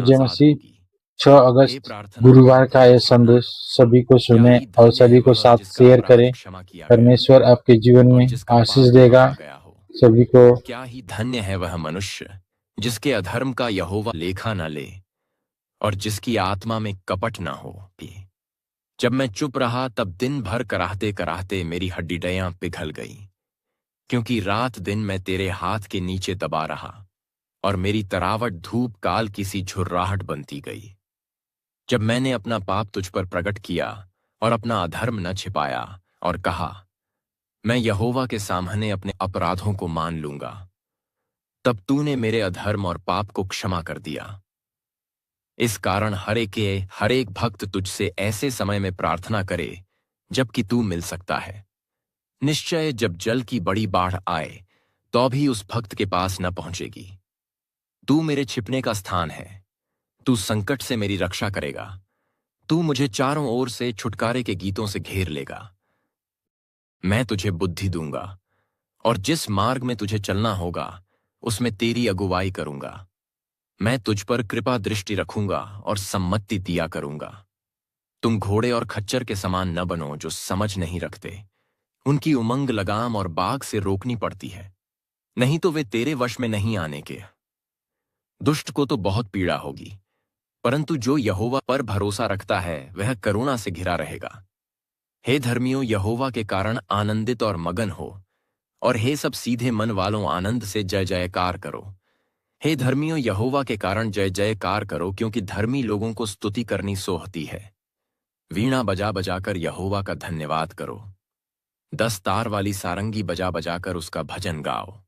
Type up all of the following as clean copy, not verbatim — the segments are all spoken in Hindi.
दुनिया जय आज़ाद मसीह। होगी। 6 हे अगस्त प्रार्थना गुरुवार का हे ये सुनना, संदेश सभी को क्या सुने ही और धन्य है सभी को वह साथ जिसका शेयर अपराध करें। क्षमा किया गया परमेश्वर आपके जीवन और में जिसका आशीष पाप देगा। ढांपा गया हो। सभी को क्या ही धन्य है वह मनुष्य जिसके अधर्म का यहोवा लेखा न ले और जिसकी आत्मा में कपट न हो भी। जब मैं चुप रहा तब दिन भर कराहते कराहते मेरी हड्डियां पिघल गई, क्योंकि रात दिन मैं तेरे हाथ के नीचे दबा रहा और मेरी तरावट धूप काल किसी झुर्राहट बनती गई। जब मैंने अपना पाप तुझ पर प्रकट किया और अपना अधर्म न छिपाया और कहा, मैं यहोवा के सामने अपने अपराधों को मान लूंगा, तब तूने मेरे अधर्म और पाप को क्षमा कर दिया। इस कारण हर एक भक्त तुझसे ऐसे समय में प्रार्थना करे जबकि तू मिल सकता है। निश्चय जब जल की बड़ी बाढ़ आए तो भी उस भक्त के पास न पहुंचेगी। तू मेरे छिपने का स्थान है, तू संकट से मेरी रक्षा करेगा। तू मुझे चारों ओर से छुटकारे के गीतों से घेर लेगा। मैं तुझे बुद्धि दूंगा और जिस मार्ग में तुझे चलना होगा उसमें तेरी अगुवाई करूंगा। मैं तुझ पर कृपा दृष्टि रखूंगा और सम्मति दिया करूंगा। तुम घोड़े और खच्चर के समान न बनो जो समझ नहीं रखते। उनकी उमंग लगाम और बाग से रोकनी पड़ती है, नहीं तो वे तेरे वश में नहीं आने के। दुष्ट को तो बहुत पीड़ा होगी, परंतु जो यहोवा पर भरोसा रखता है वह करुणा से घिरा रहेगा। हे धर्मियों, यहोवा के कारण आनंदित और मगन हो, और हे सब सीधे मन वालों आनंद से जय जयकार करो। हे धर्मियों, यहोवा के कारण जय जयकार करो, क्योंकि धर्मी लोगों को स्तुति करनी सोहती है। वीणा बजा बजाकर यहोवा का धन्यवाद करो, 10 तार वाली सारंगी बजा बजाकर उसका भजन गाओ।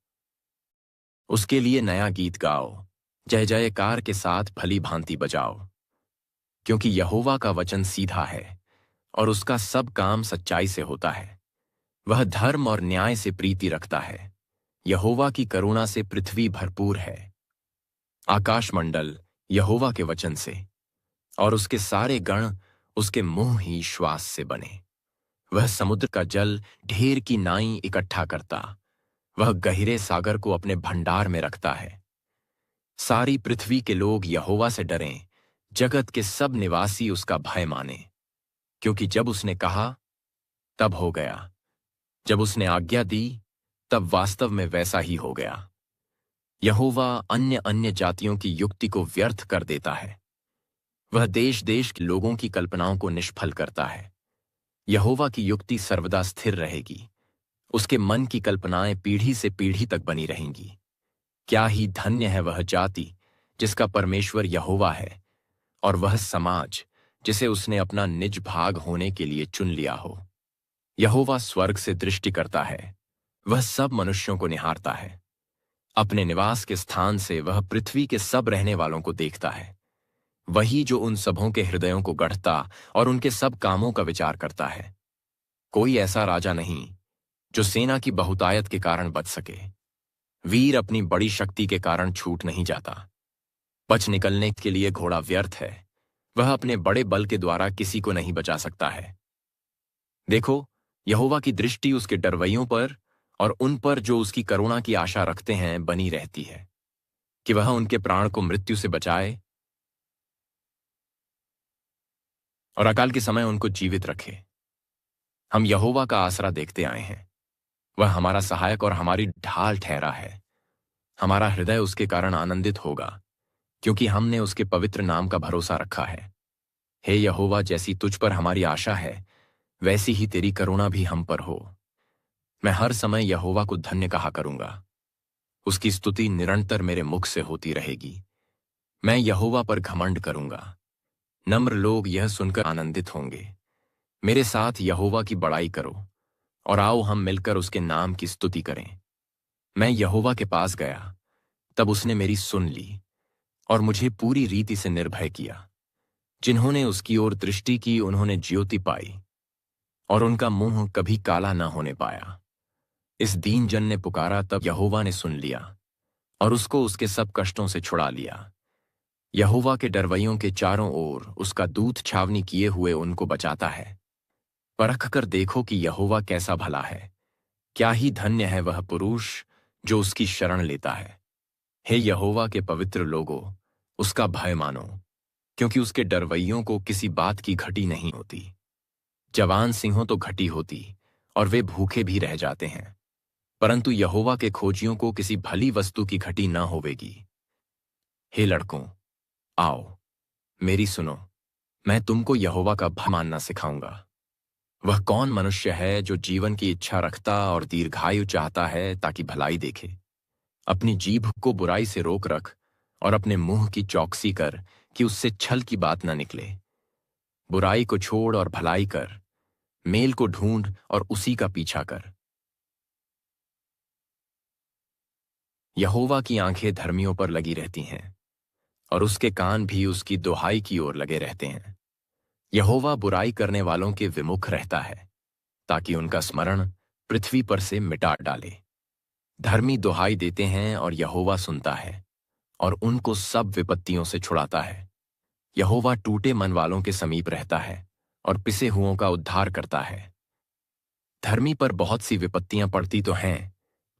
उसके लिए नया गीत गाओ, जय जयकार के साथ भली भांति बजाओ। क्योंकि यहोवा का वचन सीधा है और उसका सब काम सच्चाई से होता है। वह धर्म और न्याय से प्रीति रखता है। यहोवा की करुणा से पृथ्वी भरपूर है। आकाशमंडल यहोवा के वचन से और उसके सारे गण उसके मुंह ही श्वास से बने। वह समुद्र का जल ढेर की नाई इकट्ठा करता, वह गहरे सागर को अपने भंडार में रखता है। सारी पृथ्वी के लोग यहोवा से डरें, जगत के सब निवासी उसका भय माने। क्योंकि जब उसने कहा तब हो गया, जब उसने आज्ञा दी तब वास्तव में वैसा ही हो गया। यहोवा अन्य अन्य जातियों की युक्ति को व्यर्थ कर देता है। वह देश देश के लोगों की कल्पनाओं को निष्फल करता है। यहोवा की युक्ति सर्वदा स्थिर रहेगी, उसके मन की कल्पनाएं पीढ़ी से पीढ़ी तक बनी रहेंगी। क्या ही धन्य है वह जाति जिसका परमेश्वर यहोवा है, और वह समाज जिसे उसने अपना निज भाग होने के लिए चुन लिया हो। यहोवा स्वर्ग से दृष्टि करता है, वह सब मनुष्यों को निहारता है। अपने निवास के स्थान से वह पृथ्वी के सब रहने वालों को देखता है। वही जो उन सबों के हृदयों को गढ़ता और उनके सब कामों का विचार करता है। कोई ऐसा राजा नहीं जो सेना की बहुतायत के कारण बच सके। वीर अपनी बड़ी शक्ति के कारण छूट नहीं जाता। बच निकलने के लिए घोड़ा व्यर्थ है, वह अपने बड़े बल के द्वारा किसी को नहीं बचा सकता है। देखो, यहोवा की दृष्टि उसके डरवैयों पर और उन पर जो उसकी करुणा की आशा रखते हैं बनी रहती है, कि वह उनके प्राण को मृत्यु से बचाए और अकाल के समय उनको जीवित रखे। हम यहोवा का आसरा देखते आए हैं, वह हमारा सहायक और हमारी ढाल ठहरा है। हमारा हृदय उसके कारण आनंदित होगा, क्योंकि हमने उसके पवित्र नाम का भरोसा रखा है। हे यहोवा, जैसी तुझ पर हमारी आशा है वैसी ही तेरी करुणा भी हम पर हो। मैं हर समय यहोवा को धन्य कहा करूंगा, उसकी स्तुति निरंतर मेरे मुख से होती रहेगी। मैं यहोवा पर घमंड करूंगा, नम्र लोग यह सुनकर आनंदित होंगे। मेरे साथ यहोवा की बड़ाई करो और आओ हम मिलकर उसके नाम की स्तुति करें। मैं यहोवा के पास गया, तब उसने मेरी सुन ली और मुझे पूरी रीति से निर्भय किया। जिन्होंने उसकी ओर दृष्टि की उन्होंने ज्योति पाई, और उनका मुंह कभी काला न होने पाया। इस दीन जन ने पुकारा, तब यहोवा ने सुन लिया और उसको उसके सब कष्टों से छुड़ा लिया। यहोवा के डरवैयों के चारों ओर उसका दूत छावनी किए हुए उनको बचाता है। परख कर देखो कि यहोवा कैसा भला है। क्या ही धन्य है वह पुरुष जो उसकी शरण लेता है। हे यहोवा के पवित्र लोगों, उसका भय मानो, क्योंकि उसके डरवैयों को किसी बात की घटी नहीं होती। जवान सिंहों तो घटी होती और वे भूखे भी रह जाते हैं, परंतु यहोवा के खोजियों को किसी भली वस्तु की घटी न होवेगी। हे लड़कों, आओ, मेरी सुनो, मैं तुमको यहोवा का भय मानना सिखाऊंगा। वह कौन मनुष्य है जो जीवन की इच्छा रखता और दीर्घायु चाहता है ताकि भलाई देखे? अपनी जीभ को बुराई से रोक रख और अपने मुंह की चौकसी कर कि उससे छल की बात न निकले। बुराई को छोड़ और भलाई कर, मेल को ढूंढ और उसी का पीछा कर। यहोवा की आंखें धर्मियों पर लगी रहती हैं और उसके कान भी उसकी दुहाई की ओर लगे रहते हैं। यहोवा बुराई करने वालों के विमुख रहता है ताकि उनका स्मरण पृथ्वी पर से मिटा डाले। धर्मी दुहाई देते हैं और यहोवा सुनता है और उनको सब विपत्तियों से छुड़ाता है। यहोवा टूटे मन वालों के समीप रहता है और पिसे हुओं का उद्धार करता है। धर्मी पर बहुत सी विपत्तियां पड़ती तो हैं,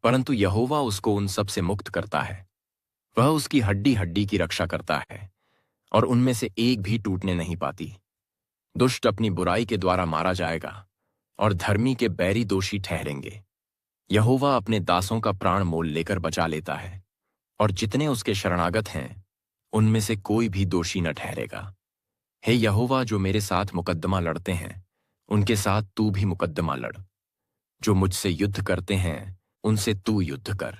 परंतु यहोवा उसको उन सब से मुक्त करता है। वह उसकी हड्डी हड्डी की रक्षा करता है और उनमें से एक भी टूटने नहीं पाती। दुष्ट अपनी बुराई के द्वारा मारा जाएगा और धर्मी के बैरी दोषी ठहरेंगे। यहोवा अपने दासों का प्राण मोल लेकर बचा लेता है और जितने उसके शरणागत हैं उनमें से कोई भी दोषी न ठहरेगा। हे यहोवा, जो मेरे साथ मुकद्दमा लड़ते हैं उनके साथ तू भी मुकद्दमा लड़। जो मुझसे युद्ध करते हैं उनसे तू युद्ध कर।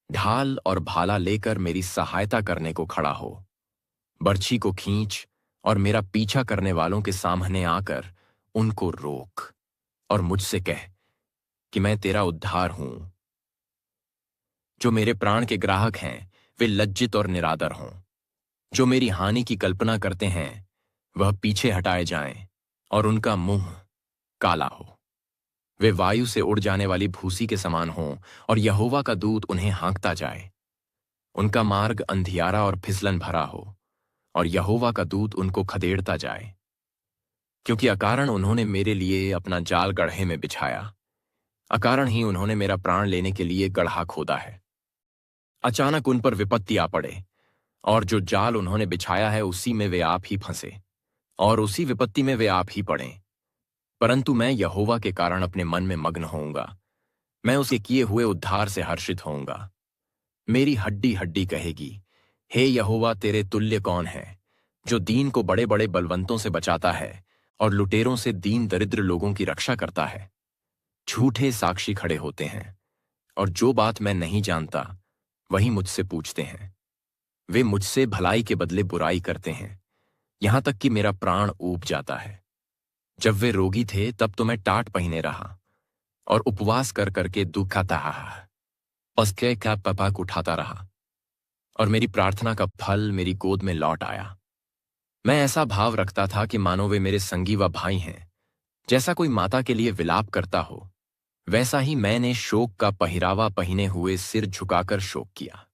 ढाल और भाला लेकर मेरी सहायता करने को खड़ा हो। बर्छी को खींच और मेरा पीछा करने वालों के सामने आकर उनको रोक और मुझसे कह कि मैं तेरा उद्धार हूं। जो मेरे प्राण के ग्राहक हैं वे लज्जित और निरादर हों। जो मेरी हानि की कल्पना करते हैं वह पीछे हटाए जाएं और उनका मुंह काला हो। वे वायु से उड़ जाने वाली भूसी के समान हों और यहोवा का दूत उन्हें हाँकता जाए। उनका मार्ग अंधियारा और फिसलन भरा हो और यहोवा का दूत उनको खदेड़ता जाए। क्योंकि अकारण उन्होंने मेरे लिए अपना जाल गड्ढे में बिछाया, अकारण ही उन्होंने मेरा प्राण लेने के लिए गड्ढा खोदा है। अचानक उन पर विपत्ति आ पड़े और जो जाल उन्होंने बिछाया है उसी में वे आप ही फंसे और उसी विपत्ति में वे आप ही पड़ें। परंतु मैं यहोवा के कारण अपने मन में मग्न होऊंगा, मैं उसके किए हुए उद्धार से हर्षित होऊंगा। मेरी हड्डी हड्डी कहेगी, हे यहोवा, तेरे तुल्य कौन है, जो दीन को बड़े बड़े बलवंतों से बचाता है और लुटेरों से दीन दरिद्र लोगों की रक्षा करता है। झूठे साक्षी खड़े होते हैं और जो बात मैं नहीं जानता वही मुझसे पूछते हैं। वे मुझसे भलाई के बदले बुराई करते हैं, यहां तक कि मेरा प्राण ऊब जाता है। जब वे रोगी थे तब तो मैं टाट पहने रहा और उपवास कर करके दुखाता पसके का पपाक उठाता रहा और मेरी प्रार्थना का फल मेरी गोद में लौट आया। मैं ऐसा भाव रखता था कि मानो वे मेरे संगी व भाई हैं। जैसा कोई माता के लिए विलाप करता हो वैसा ही मैंने शोक का पहिरावा पहने हुए सिर झुकाकर शोक किया।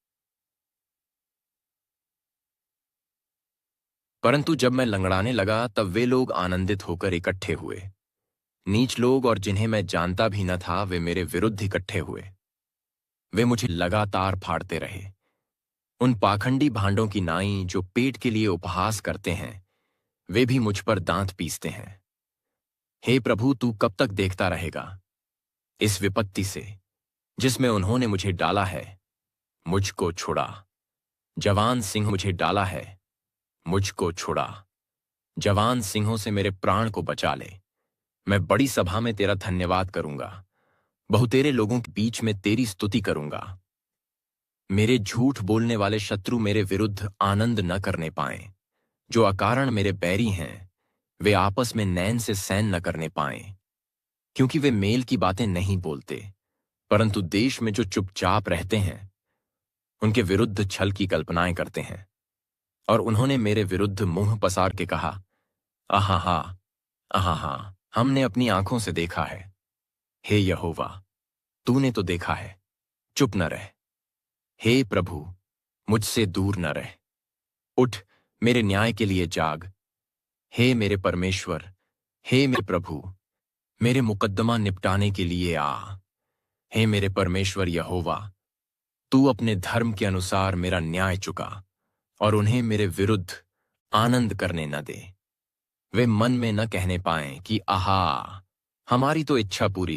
परंतु जब मैं लंगड़ाने लगा तब वे लोग आनंदित होकर इकट्ठे हुए। नीच लोग और जिन्हें मैं जानता भी न था वे मेरे विरुद्ध इकट्ठे हुए। वे मुझे लगातार फाड़ते रहे। उन पाखंडी भांडों की नाई जो पेट के लिए उपहास करते हैं वे भी मुझ पर दांत पीसते हैं। हे प्रभु, तू कब तक देखता रहेगा? इस विपत्ति से जिसमें उन्होंने मुझे डाला है मुझको छुड़ा। जवान सिंह मुझे डाला है, मुझको छुड़ा। जवान सिंहों से मेरे प्राण को बचा ले। मैं बड़ी सभा में तेरा धन्यवाद करूंगा, बहुतेरे लोगों के बीच में तेरी स्तुति करूंगा। मेरे झूठ बोलने वाले शत्रु मेरे विरुद्ध आनंद न करने पाएं। जो अकारण मेरे बैरी हैं वे आपस में नैन से सैन न करने पाएं, क्योंकि वे मेल की बातें नहीं बोलते, परंतु देश में जो चुपचाप रहते हैं उनके विरुद्ध छल की कल्पनाएं करते हैं। और उन्होंने मेरे विरुद्ध मुंह पसार के कहा, आहा, आहा, हमने अपनी आंखों से देखा है। हे यहोवा, तूने तो देखा है, चुप न रह। हे प्रभु, मुझसे दूर न रह। उठ, मेरे न्याय के लिए जाग। हे मेरे परमेश्वर, हे मेरे प्रभु, मेरे मुकद्दमा निपटाने के लिए आ। हे मेरे परमेश्वर यहोवा, तू अपने धर्म के अनुसार मेरा न्याय चुका और उन्हें मेरे विरुद्ध आनंद करने न दे। वे मन में न कहने पाएं कि आहा, हमारी तो इच्छा पूरी